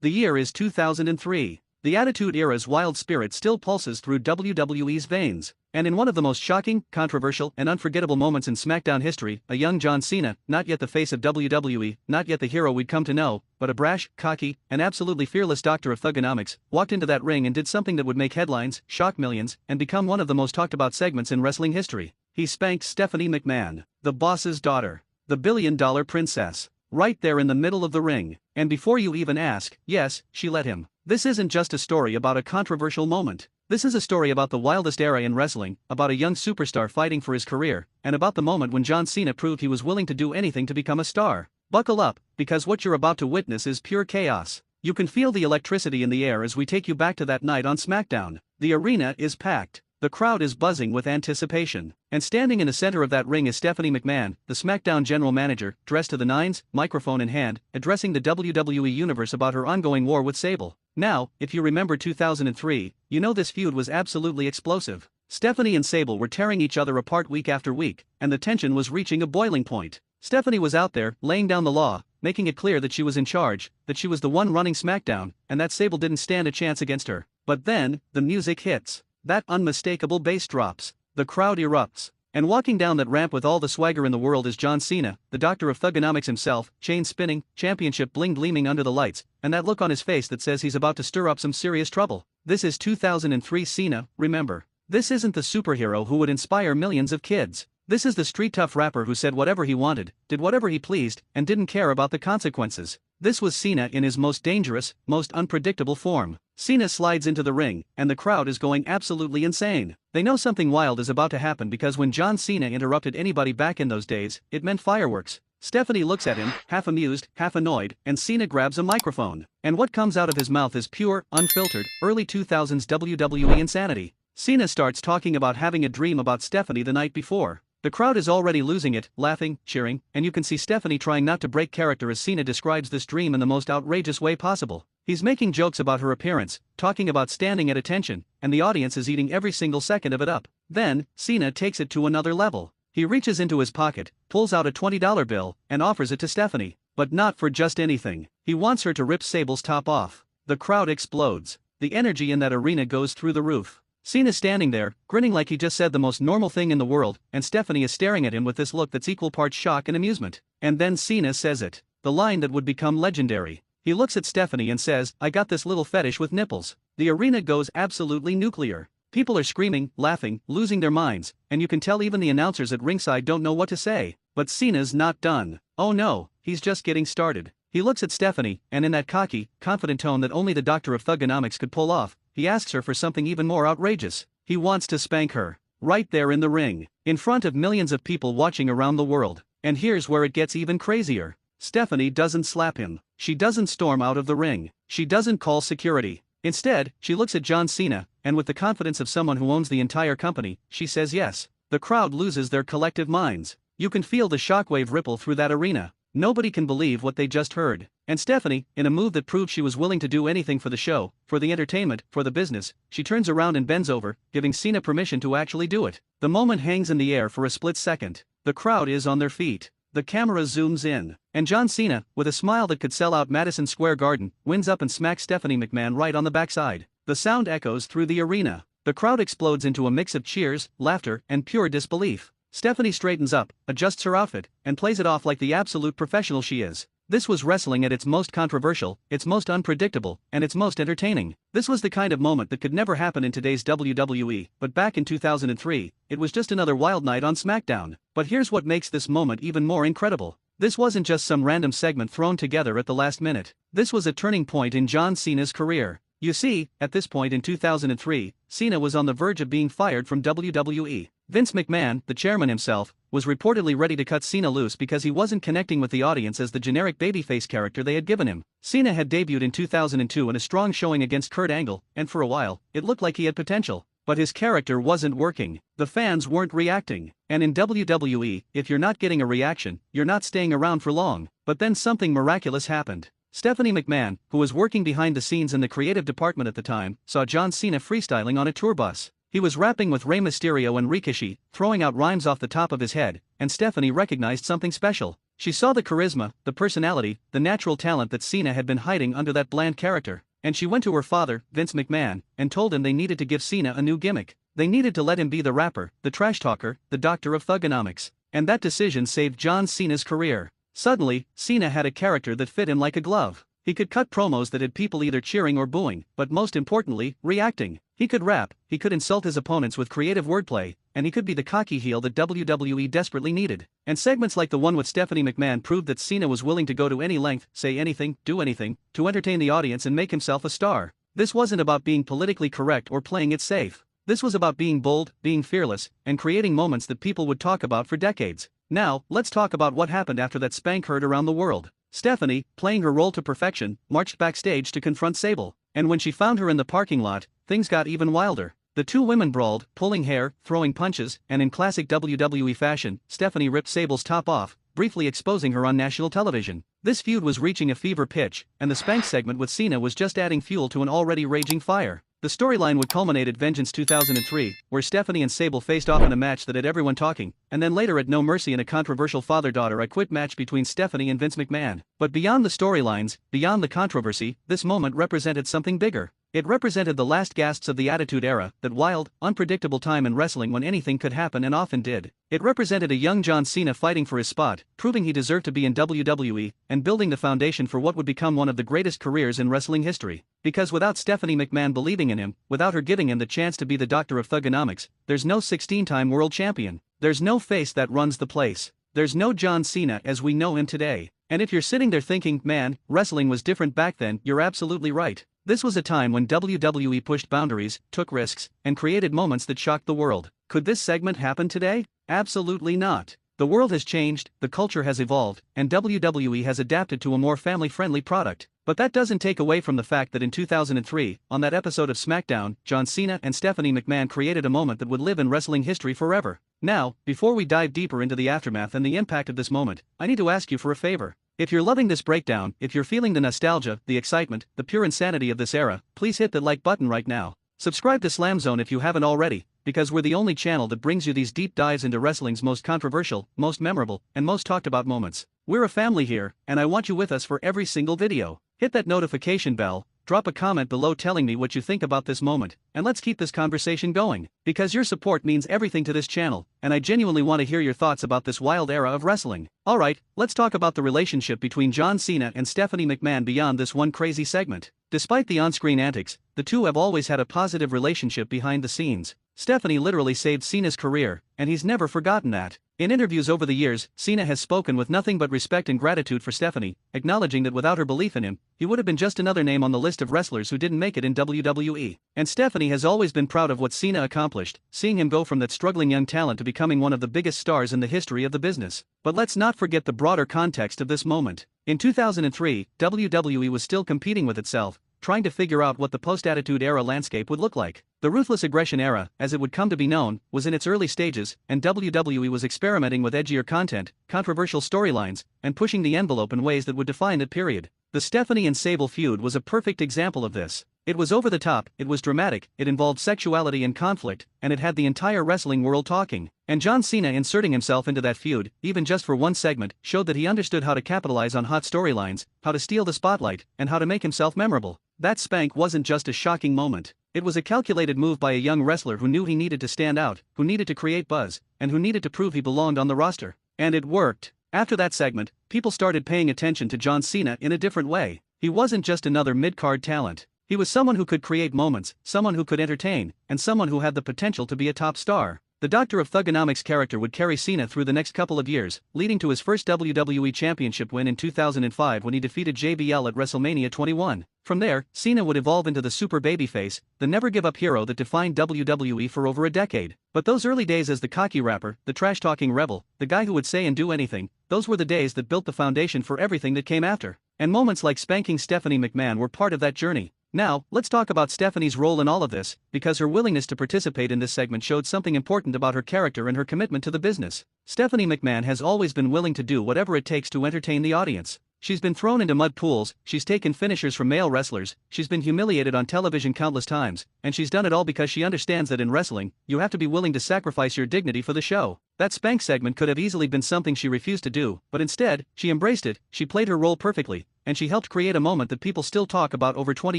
The year is 2003. The Attitude Era's wild spirit still pulses through WWE's veins. And in one of the most shocking, controversial, and unforgettable moments in SmackDown history, a young John Cena, not yet the face of WWE, not yet the hero we'd come to know, but a brash, cocky, and absolutely fearless doctor of thugonomics, walked into that ring and did something that would make headlines, shock millions, and become one of the most talked about segments in wrestling history. He spanked Stephanie McMahon, the boss's daughter, the billion-dollar princess, right there in the middle of the ring. And before you even ask, yes, she let him. This isn't just a story about a controversial moment. This is a story about the wildest era in wrestling, about a young superstar fighting for his career, and about the moment when John Cena proved he was willing to do anything to become a star. Buckle up, because what you're about to witness is pure chaos. You can feel the electricity in the air as we take you back to that night on SmackDown. The arena is packed. The crowd is buzzing with anticipation. And standing in the center of that ring is Stephanie McMahon, the SmackDown general manager, dressed to the nines, microphone in hand, addressing the WWE Universe about her ongoing war with Sable. Now, if you remember 2003, you know this feud was absolutely explosive. Stephanie and Sable were tearing each other apart week after week, and the tension was reaching a boiling point. Stephanie was out there, laying down the law, making it clear that she was in charge, that she was the one running SmackDown, and that Sable didn't stand a chance against her. But then, the music hits. That unmistakable bass drops. The crowd erupts. And walking down that ramp with all the swagger in the world is John Cena, the doctor of thugonomics himself, chain spinning, championship bling gleaming under the lights, and that look on his face that says he's about to stir up some serious trouble. This is 2003 Cena, remember. This isn't the superhero who would inspire millions of kids. This is the street-tough rapper who said whatever he wanted, did whatever he pleased, and didn't care about the consequences. This was Cena in his most dangerous, most unpredictable form. Cena slides into the ring, and the crowd is going absolutely insane. They know something wild is about to happen because when John Cena interrupted anybody back in those days, it meant fireworks. Stephanie looks at him, half amused, half annoyed, and Cena grabs a microphone. And what comes out of his mouth is pure, unfiltered, early 2000s WWE insanity. Cena starts talking about having a dream about Stephanie the night before. The crowd is already losing it, laughing, cheering, and you can see Stephanie trying not to break character as Cena describes this dream in the most outrageous way possible. He's making jokes about her appearance, talking about standing at attention, and the audience is eating every single second of it up. Then, Cena takes it to another level. He reaches into his pocket, pulls out a $20 bill, and offers it to Stephanie. But not for just anything. He wants her to rip Sable's top off. The crowd explodes. The energy in that arena goes through the roof. Cena's standing there, grinning like he just said the most normal thing in the world, and Stephanie is staring at him with this look that's equal parts shock and amusement. And then Cena says it. The line that would become legendary. He looks at Stephanie and says, "I got this little fetish with nipples." The arena goes absolutely nuclear. People are screaming, laughing, losing their minds, and you can tell even the announcers at ringside don't know what to say. But Cena's not done. Oh no, he's just getting started. He looks at Stephanie, and in that cocky, confident tone that only the doctor of thugonomics could pull off, he asks her for something even more outrageous. He wants to spank her. Right there in the ring. In front of millions of people watching around the world. And here's where it gets even crazier. Stephanie doesn't slap him. She doesn't storm out of the ring. She doesn't call security. Instead, she looks at John Cena, and with the confidence of someone who owns the entire company, she says yes. The crowd loses their collective minds. You can feel the shockwave ripple through that arena. Nobody can believe what they just heard. And Stephanie, in a move that proved she was willing to do anything for the show, for the entertainment, for the business, she turns around and bends over, giving Cena permission to actually do it. The moment hangs in the air for a split second. The crowd is on their feet. The camera zooms in. And John Cena, with a smile that could sell out Madison Square Garden, wins up and smacks Stephanie McMahon right on the backside. The sound echoes through the arena. The crowd explodes into a mix of cheers, laughter, and pure disbelief. Stephanie straightens up, adjusts her outfit, and plays it off like the absolute professional she is. This was wrestling at its most controversial, its most unpredictable, and its most entertaining. This was the kind of moment that could never happen in today's WWE, but back in 2003, it was just another wild night on SmackDown. But here's what makes this moment even more incredible. This wasn't just some random segment thrown together at the last minute. This was a turning point in John Cena's career. You see, at this point in 2003, Cena was on the verge of being fired from WWE. Vince McMahon, the chairman himself, was reportedly ready to cut Cena loose because he wasn't connecting with the audience as the generic babyface character they had given him. Cena had debuted in 2002 in a strong showing against Kurt Angle, and for a while, it looked like he had potential. But his character wasn't working. The fans weren't reacting. And in WWE, if you're not getting a reaction, you're not staying around for long. But then something miraculous happened. Stephanie McMahon, who was working behind the scenes in the creative department at the time, saw John Cena freestyling on a tour bus. He was rapping with Rey Mysterio and Rikishi, throwing out rhymes off the top of his head, and Stephanie recognized something special. She saw the charisma, the personality, the natural talent that Cena had been hiding under that bland character. And she went to her father, Vince McMahon, and told him they needed to give Cena a new gimmick. They needed to let him be the rapper, the trash talker, the doctor of thugonomics. And that decision saved John Cena's career. Suddenly, Cena had a character that fit him like a glove. He could cut promos that had people either cheering or booing, but most importantly, reacting. He could rap, he could insult his opponents with creative wordplay, and he could be the cocky heel that WWE desperately needed. And segments like the one with Stephanie McMahon proved that Cena was willing to go to any length, say anything, do anything, to entertain the audience and make himself a star. This wasn't about being politically correct or playing it safe. This was about being bold, being fearless, and creating moments that people would talk about for decades. Now, let's talk about what happened after that spank heard around the world. Stephanie, playing her role to perfection, marched backstage to confront Sable. And when she found her in the parking lot, things got even wilder. The two women brawled, pulling hair, throwing punches, and in classic WWE fashion, Stephanie ripped Sable's top off, briefly exposing her on national television. This feud was reaching a fever pitch, and the spank segment with Cena was just adding fuel to an already raging fire. The storyline would culminate at Vengeance 2003, where Stephanie and Sable faced off in a match that had everyone talking, and then later at No Mercy in a controversial father-daughter I Quit match between Stephanie and Vince McMahon. But beyond the storylines, beyond the controversy, this moment represented something bigger. It represented the last gasps of the Attitude Era, that wild, unpredictable time in wrestling when anything could happen and often did. It represented a young John Cena fighting for his spot, proving he deserved to be in WWE, and building the foundation for what would become one of the greatest careers in wrestling history. Because without Stephanie McMahon believing in him, without her giving him the chance to be the doctor of thugonomics, there's no 16-time world champion. There's no face that runs the place. There's no John Cena as we know him today. And if you're sitting there thinking, man, wrestling was different back then, you're absolutely right. This was a time when WWE pushed boundaries, took risks, and created moments that shocked the world. Could this segment happen today? Absolutely not. The world has changed, the culture has evolved, and WWE has adapted to a more family-friendly product. But that doesn't take away from the fact that in 2003, on that episode of Smackdown, John Cena and Stephanie McMahon created a moment that would live in wrestling history forever. Now, before we dive deeper into the aftermath and the impact of this moment, I need to ask you for a favor. If you're loving this breakdown, if you're feeling the nostalgia, the excitement, the pure insanity of this era, please hit the like button right now. Subscribe to SLAMZONE if you haven't already, because we're the only channel that brings you these deep dives into wrestling's most controversial, most memorable, and most talked about moments. We're a family here, and I want you with us for every single video. Hit that notification bell, drop a comment below telling me what you think about this moment, and let's keep this conversation going, because your support means everything to this channel, and I genuinely want to hear your thoughts about this wild era of wrestling. Alright, let's talk about the relationship between John Cena and Stephanie McMahon beyond this one crazy segment. Despite the on-screen antics, the two have always had a positive relationship behind the scenes. Stephanie literally saved Cena's career, and he's never forgotten that. In interviews over the years, Cena has spoken with nothing but respect and gratitude for Stephanie, acknowledging that without her belief in him, he would have been just another name on the list of wrestlers who didn't make it in WWE. And Stephanie has always been proud of what Cena accomplished, seeing him go from that struggling young talent to becoming one of the biggest stars in the history of the business. But let's not forget the broader context of this moment. In 2003, WWE was still competing with itself, trying to figure out what the post-Attitude Era landscape would look like. The Ruthless Aggression Era, as it would come to be known, was in its early stages, and WWE was experimenting with edgier content, controversial storylines, and pushing the envelope in ways that would define that period. The Stephanie and Sable feud was a perfect example of this. It was over the top, it was dramatic, it involved sexuality and conflict, and it had the entire wrestling world talking. And John Cena inserting himself into that feud, even just for one segment, showed that he understood how to capitalize on hot storylines, how to steal the spotlight, and how to make himself memorable. That spank wasn't just a shocking moment. It was a calculated move by a young wrestler who knew he needed to stand out, who needed to create buzz, and who needed to prove he belonged on the roster. And it worked. After that segment, people started paying attention to John Cena in a different way. He wasn't just another mid-card talent. He was someone who could create moments, someone who could entertain, and someone who had the potential to be a top star. The Doctor of Thugonomics character would carry Cena through the next couple of years, leading to his first WWE Championship win in 2005 when he defeated JBL at WrestleMania 21. From there, Cena would evolve into the super babyface, the never-give-up hero that defined WWE for over a decade. But those early days as the cocky rapper, the trash-talking rebel, the guy who would say and do anything, those were the days that built the foundation for everything that came after. And moments like spanking Stephanie McMahon were part of that journey. Now, let's talk about Stephanie's role in all of this, because her willingness to participate in this segment showed something important about her character and her commitment to the business. Stephanie McMahon has always been willing to do whatever it takes to entertain the audience. She's been thrown into mud pools, she's taken finishers from male wrestlers, she's been humiliated on television countless times, and she's done it all because she understands that in wrestling, you have to be willing to sacrifice your dignity for the show. That spank segment could have easily been something she refused to do, but instead, she embraced it, she played her role perfectly, and she helped create a moment that people still talk about over 20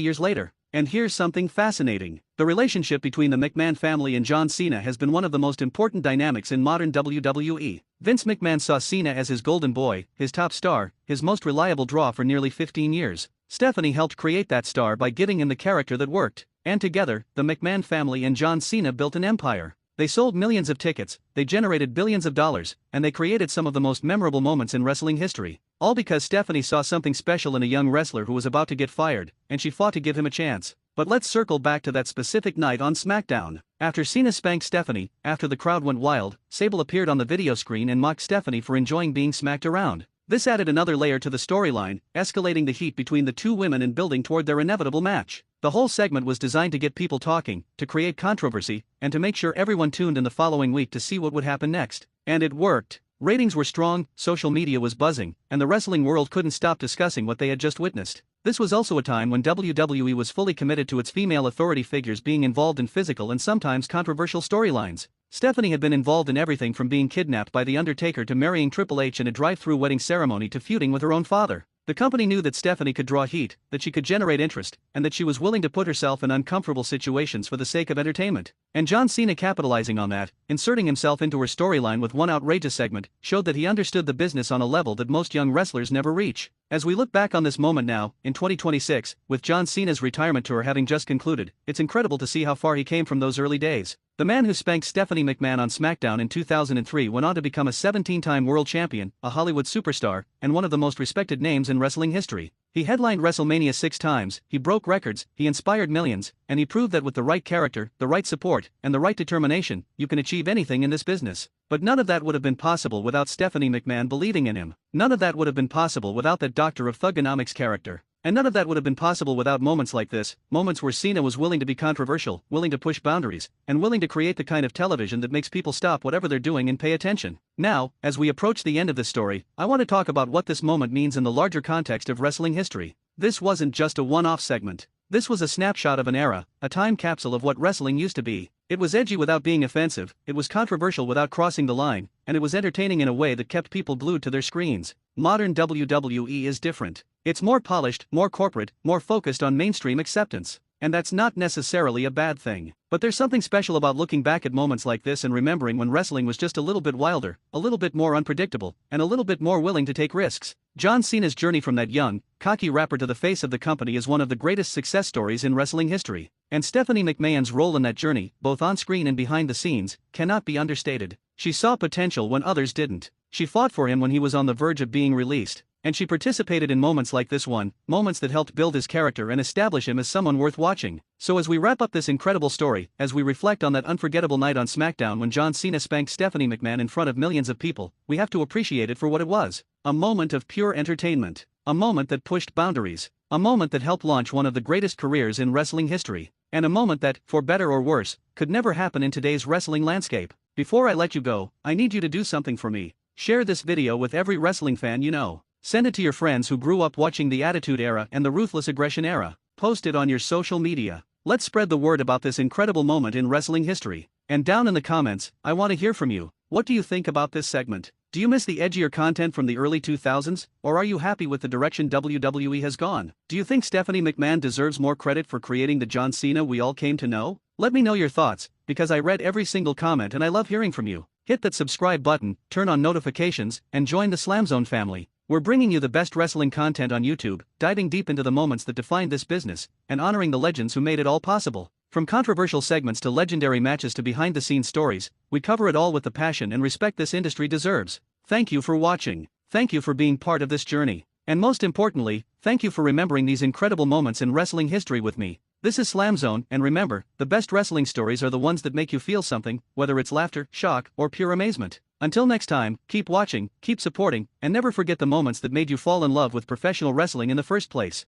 years later. And here's something fascinating. The relationship between the McMahon family and John Cena has been one of the most important dynamics in modern WWE. Vince McMahon saw Cena as his golden boy, his top star, his most reliable draw for nearly 15 years. Stephanie helped create that star by giving him the character that worked. And together, the McMahon family and John Cena built an empire. They sold millions of tickets, they generated billions of dollars, and they created some of the most memorable moments in wrestling history. All because Stephanie saw something special in a young wrestler who was about to get fired, and she fought to give him a chance. But let's circle back to that specific night on SmackDown. After Cena spanked Stephanie, after the crowd went wild, Sable appeared on the video screen and mocked Stephanie for enjoying being smacked around. This added another layer to the storyline, escalating the heat between the two women and building toward their inevitable match. The whole segment was designed to get people talking, to create controversy, and to make sure everyone tuned in the following week to see what would happen next. And it worked. Ratings were strong, social media was buzzing, and the wrestling world couldn't stop discussing what they had just witnessed. This was also a time when WWE was fully committed to its female authority figures being involved in physical and sometimes controversial storylines. Stephanie had been involved in everything from being kidnapped by The Undertaker to marrying Triple H in a drive-through wedding ceremony to feuding with her own father. The company knew that Stephanie could draw heat, that she could generate interest, and that she was willing to put herself in uncomfortable situations for the sake of entertainment. And John Cena, capitalizing on that, inserting himself into her storyline with one outrageous segment, showed that he understood the business on a level that most young wrestlers never reach. As we look back on this moment now, in 2026, with John Cena's retirement tour having just concluded, it's incredible to see how far he came from those early days. The man who spanked Stephanie McMahon on SmackDown in 2003 went on to become a 17-time world champion, a Hollywood superstar, and one of the most respected names in wrestling history. He headlined WrestleMania 6 times, he broke records, he inspired millions, and he proved that with the right character, the right support, and the right determination, you can achieve anything in this business. But none of that would have been possible without Stephanie McMahon believing in him. None of that would have been possible without that Doctor of Thugonomics character. And none of that would have been possible without moments like this, moments where Cena was willing to be controversial, willing to push boundaries, and willing to create the kind of television that makes people stop whatever they're doing and pay attention. Now, as we approach the end of this story, I want to talk about what this moment means in the larger context of wrestling history. This wasn't just a one-off segment. This was a snapshot of an era, a time capsule of what wrestling used to be. It was edgy without being offensive, it was controversial without crossing the line, and it was entertaining in a way that kept people glued to their screens. Modern WWE is different. It's more polished, more corporate, more focused on mainstream acceptance. And that's not necessarily a bad thing. But there's something special about looking back at moments like this and remembering when wrestling was just a little bit wilder, a little bit more unpredictable, and a little bit more willing to take risks. John Cena's journey from that young, cocky rapper to the face of the company is one of the greatest success stories in wrestling history. And Stephanie McMahon's role in that journey, both on screen and behind the scenes, cannot be understated. She saw potential when others didn't. She fought for him when he was on the verge of being released. And she participated in moments like this one, moments that helped build his character and establish him as someone worth watching. So as we wrap up this incredible story, as we reflect on that unforgettable night on SmackDown when John Cena spanked Stephanie McMahon in front of millions of people, we have to appreciate it for what it was. A moment of pure entertainment. A moment that pushed boundaries. A moment that helped launch one of the greatest careers in wrestling history. And a moment that, for better or worse, could never happen in today's wrestling landscape. Before I let you go, I need you to do something for me. Share this video with every wrestling fan you know. Send it to your friends who grew up watching the Attitude Era and the Ruthless Aggression Era. Post it on your social media. Let's spread the word about this incredible moment in wrestling history. And down in the comments, I want to hear from you. What do you think about this segment? Do you miss the edgier content from the early 2000s, or are you happy with the direction WWE has gone? Do you think Stephanie McMahon deserves more credit for creating the John Cena we all came to know? Let me know your thoughts, because I read every single comment and I love hearing from you. Hit that subscribe button, turn on notifications, and join the SLAMZONE family. We're bringing you the best wrestling content on YouTube, diving deep into the moments that defined this business, and honoring the legends who made it all possible. From controversial segments to legendary matches to behind-the-scenes stories, we cover it all with the passion and respect this industry deserves. Thank you for watching. Thank you for being part of this journey. And most importantly, thank you for remembering these incredible moments in wrestling history with me. This is SLAMZONE, and remember, the best wrestling stories are the ones that make you feel something, whether it's laughter, shock, or pure amazement. Until next time, keep watching, keep supporting, and never forget the moments that made you fall in love with professional wrestling in the first place.